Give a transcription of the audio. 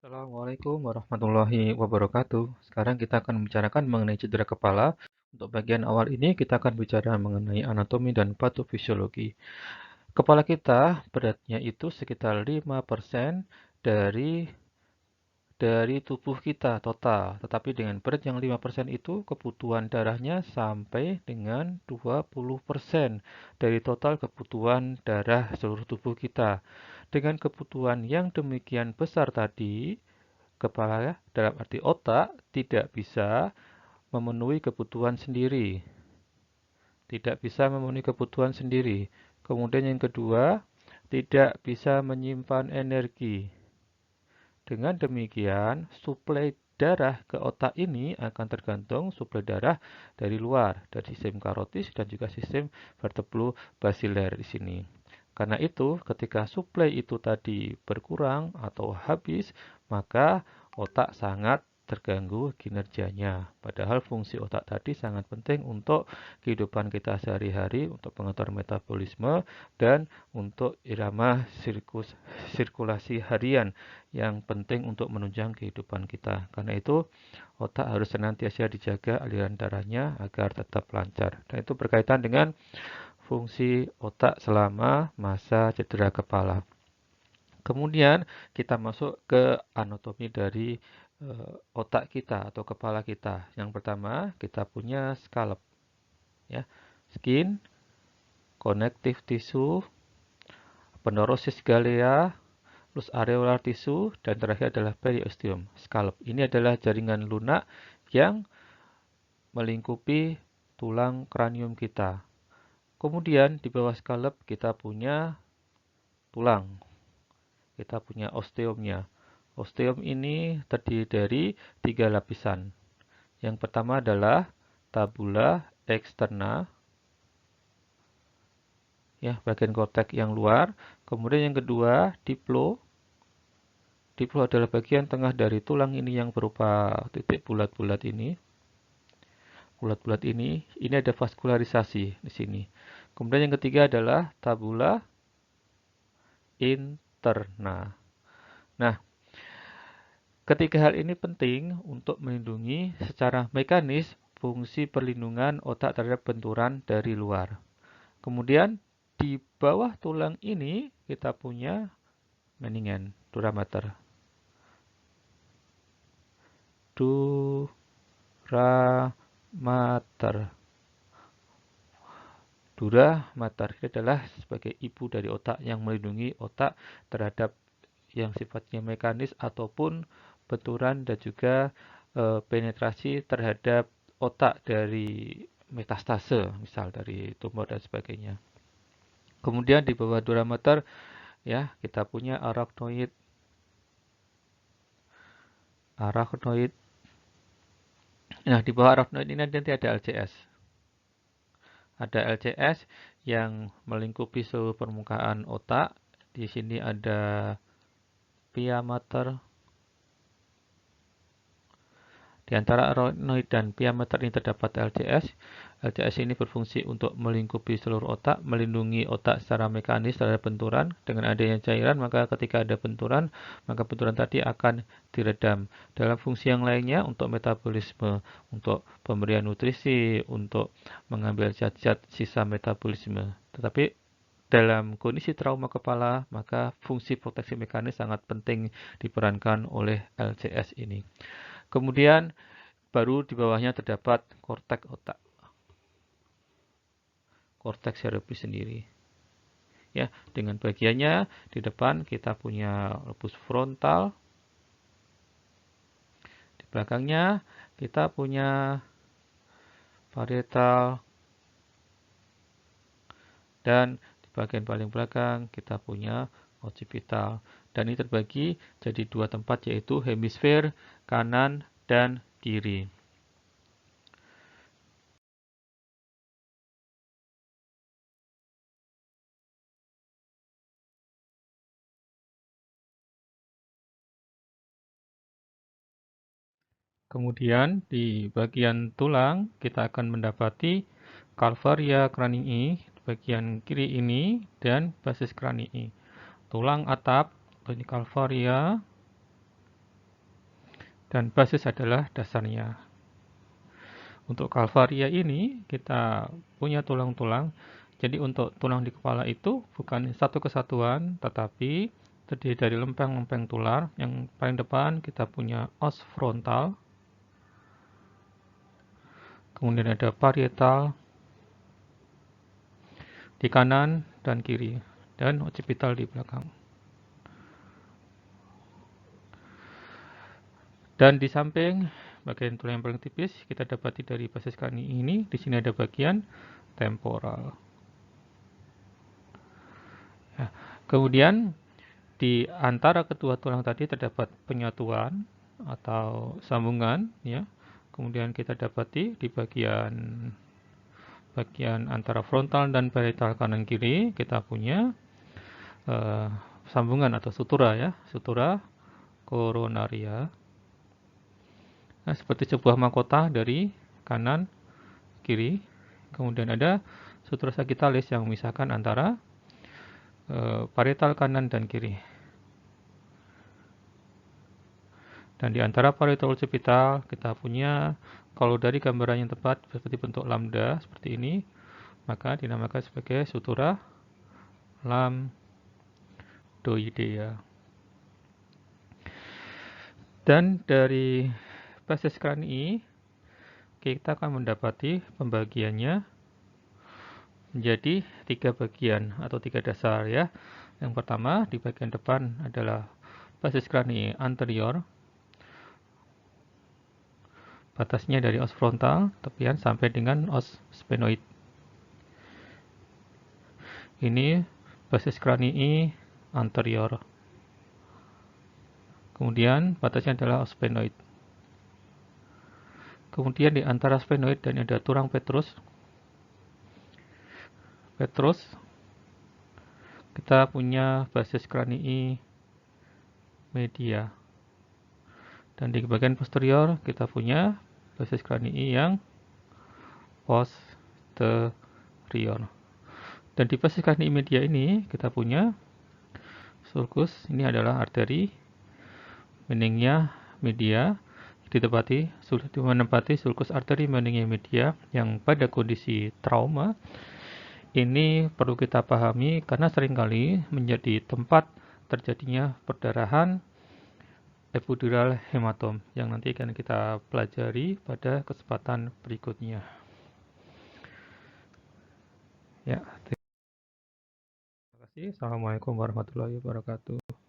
Assalamualaikum warahmatullahi wabarakatuh. Sekarang kita akan membicarakan mengenai cedera kepala. Untuk bagian awal ini kita akan bicara mengenai anatomi dan patofisiologi. Kepala kita beratnya itu sekitar 5% dari tubuh kita total. Tetapi dengan berat yang 5% itu kebutuhan darahnya sampai dengan 20% dari total kebutuhan darah seluruh tubuh kita. Dengan kebutuhan yang demikian besar tadi, kepala dalam arti otak tidak bisa memenuhi kebutuhan sendiri. Tidak bisa memenuhi kebutuhan sendiri. Kemudian yang kedua, tidak bisa menyimpan energi. Dengan demikian, suplai darah ke otak ini akan tergantung suplai darah dari luar, dari sistem karotis dan juga sistem vertebrobasiler di sini. Karena itu, ketika suplai itu tadi berkurang atau habis, maka otak sangat terganggu kinerjanya. Padahal fungsi otak tadi sangat penting untuk kehidupan kita sehari-hari, untuk pengatur metabolisme, dan untuk irama sirkulasi harian yang penting untuk menunjang kehidupan kita. Karena itu, otak harus senantiasa dijaga aliran darahnya agar tetap lancar. Dan itu berkaitan dengan fungsi otak selama masa cedera kepala. Kemudian kita masuk ke anatomi dari otak kita atau kepala kita. Yang pertama, kita punya scalp, ya. Skin, connective tissue, aponeurosis galea, terus areolar tissue, dan terakhir adalah periosteum. Scalp ini adalah jaringan lunak yang melingkupi tulang kranium kita. Kemudian di bawah scalp kita punya tulang. Kita punya osteumnya. Osteum ini terdiri dari 3 lapisan. Yang pertama adalah tabula externa, ya, bagian korteks yang luar. Kemudian yang kedua, diplo. Diplo adalah bagian tengah dari tulang ini yang berupa titik bulat-bulat ini. Bulat-bulat ini ada vaskularisasi di sini. Kemudian yang ketiga adalah tabula interna. Nah, ketiga hal ini penting untuk melindungi secara mekanis fungsi perlindungan otak terhadap benturan dari luar. Kemudian di bawah tulang ini kita punya meningen, dura mater. Dura mater. Dura mater adalah sebagai ibu dari otak yang melindungi otak terhadap yang sifatnya mekanis ataupun benturan dan juga penetrasi terhadap otak dari metastase, misal dari tumor dan sebagainya. Kemudian di bawah dura mater, ya, kita punya arachnoid. Arachnoid. Nah, di bawah arachnoid ini nanti ada LCS. Ada LCS yang melingkupi seluruh permukaan otak. Di sini ada pia mater. Di antara arachnoid dan pia mater ini terdapat LCS. LCS ini berfungsi untuk melingkupi seluruh otak, melindungi otak secara mekanis terhadap benturan. Dengan adanya cairan, maka ketika ada benturan, maka benturan tadi akan diredam. Dalam fungsi yang lainnya, untuk metabolisme, untuk pemberian nutrisi, untuk mengambil zat-zat sisa metabolisme. Tetapi dalam kondisi trauma kepala, maka fungsi proteksi mekanis sangat penting diperankan oleh LCS ini. Kemudian baru di bawahnya terdapat korteks otak. Korteks cerebri sendiri. Ya, dengan bagiannya di depan kita punya lobus frontal. Di belakangnya kita punya parietal, dan di bagian paling belakang kita punya occipital. Dan ini terbagi jadi dua tempat, yaitu hemisfer kanan dan kiri. Kemudian di bagian tulang kita akan mendapati calvaria cranii di bagian kiri ini dan basis cranii. Tulang atap, ini calvaria, dan basis adalah dasarnya. Untuk kalvaria ini kita punya tulang-tulang. Jadi untuk tulang di kepala itu bukan satu kesatuan, tetapi terdiri dari lempeng-lempeng tular. Yang paling depan kita punya os frontal, kemudian ada parietal di kanan dan kiri, dan occipital di belakang. Dan di samping bagian tulang yang paling tipis kita dapati dari basis krani ini, di sini ada bagian temporal. Nah, kemudian di antara kedua tulang tadi terdapat penyatuan atau sambungan, ya. Kemudian kita dapati di bagian antara frontal dan parietal kanan kiri kita punya sambungan atau sutura, ya, sutura koronaria. Nah, seperti sebuah mahkota dari kanan kiri. Kemudian ada sutura sagittalis yang memisahkan antara parietal kanan dan kiri. Dan di antara parietal occipital kita punya, kalau dari gambaran yang tepat seperti bentuk lambda seperti ini, maka dinamakan sebagai sutura lambdoidea. Dan dari basis krani kita akan mendapati pembagiannya menjadi 3 bagian atau 3 dasar, ya. Yang pertama di bagian depan adalah basis krani anterior. Batasnya dari os frontal tepian sampai dengan os sphenoid. Ini basis kranii anterior. Kemudian batasnya adalah os sphenoid. Kemudian di antara sphenoid dan ada tulang petrus. Kita punya basis kranii media. Dan di bagian posterior kita punya basis kranii yang posterior. Dan di basis kranii media ini kita punya sulcus. Ini adalah arteri meninggia media menempati sulcus arteri meninggia media yang pada kondisi trauma ini perlu kita pahami karena seringkali menjadi tempat terjadinya perdarahan epidural hematom yang nanti akan kita pelajari pada kesempatan berikutnya. Ya, terima kasih. Assalamualaikum warahmatullahi wabarakatuh.